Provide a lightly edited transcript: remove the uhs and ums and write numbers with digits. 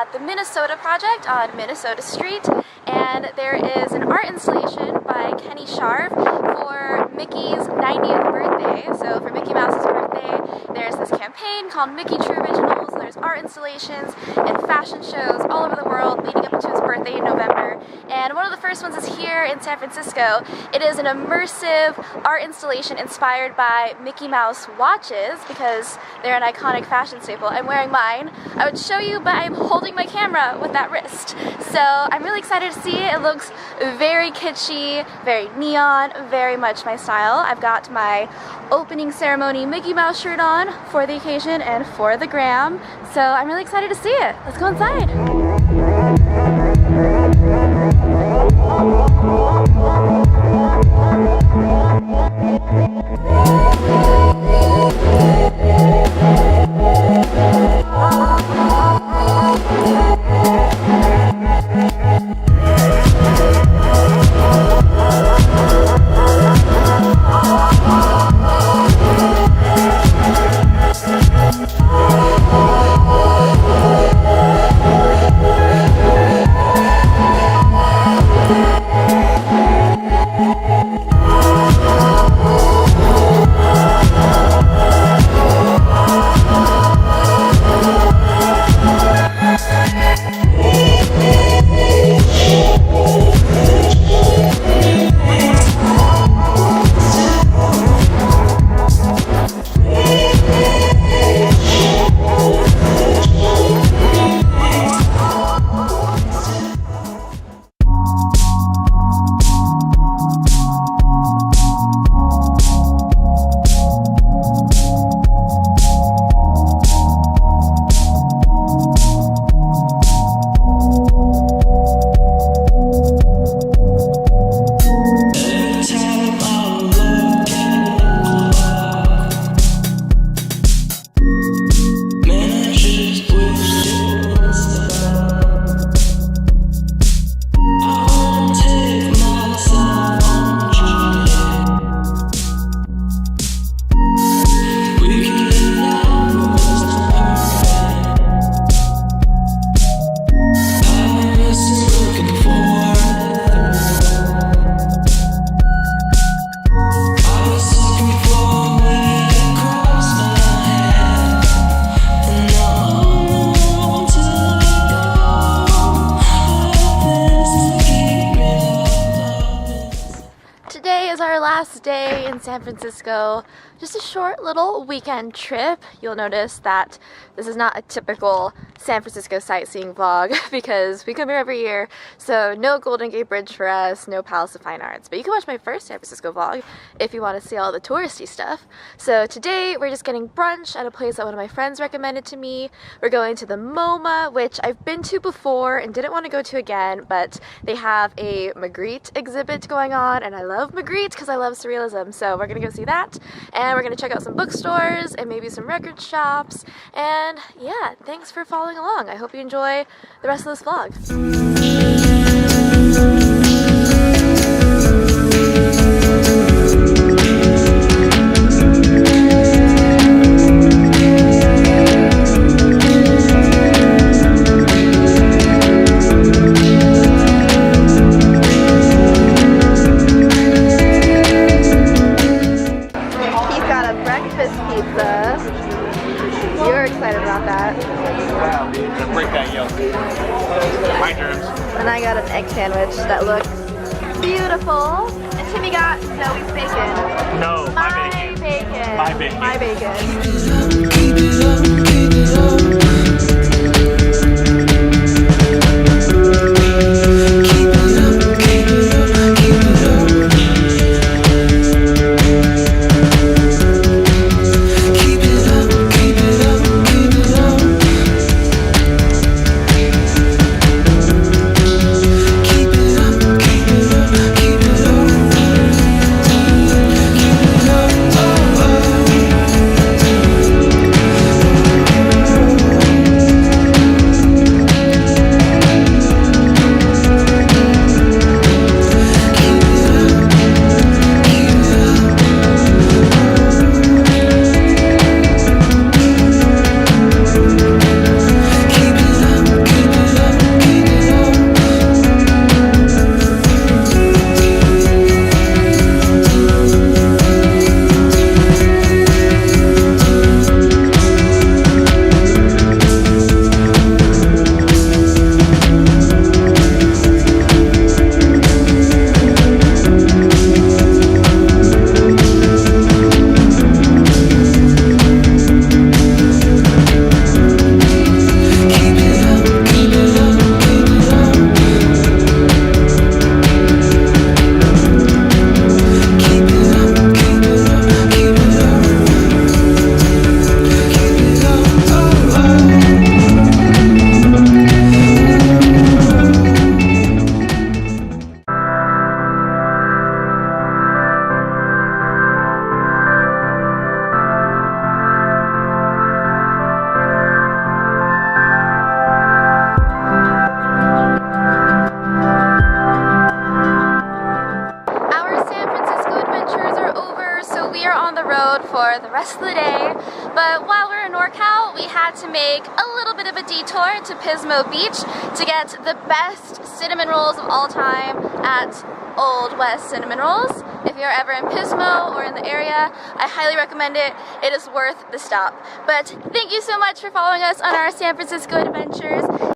at the Minnesota Project on Minnesota Street, and there is an art installation by Kenny Scharf for Mickey's 90th birthday. So for Mickey Mouse's birthday, there's this campaign called Mickey True Originals. There's art installations and fashion shows all over the world leading up to his birthday in November. And one of the first ones is here in San Francisco. It is an immersive art installation inspired by Mickey Mouse watches because they're an iconic fashion staple. I'm wearing mine. I would show you, but I'm holding my camera with that wrist. So I'm really excited to see it. It looks very kitschy, very neon, very much my style. I've got my opening ceremony Mickey Mouse shirt on for the occasion and for the gram. So I'm really excited to see it. Let's go inside. Last day in San Francisco, just a short little weekend trip. You'll notice that this is not a typical San Francisco sightseeing vlog because we come here every year, so no Golden Gate Bridge for us, no Palace of Fine Arts, but you can watch my first San Francisco vlog if you want to see all the touristy stuff. So today we're just getting brunch at a place that one of my friends recommended to me. We're going to the MOMA, which I've been to before and didn't want to go to again, but they have a Magritte exhibit going on, and I love Magritte because I love surrealism, so we're gonna go see that, and we're gonna check out some bookstores and maybe some record shops, and yeah, thanks for following along. I hope you enjoy the rest of this vlog. And I got an egg sandwich that looks beautiful. And Timmy got Zoe's bacon. No, my bacon. My bacon. My bacon. Keep it up, keep it up. so we are on the road for the rest of the day, but while we're in NorCal, we had to make a little bit of a detour to Pismo Beach to get the best cinnamon rolls of all time at Old West Cinnamon Rolls. If you're ever in Pismo or in the area, I highly recommend it. It is worth the stop. But thank you so much for following us on our San Francisco adventures,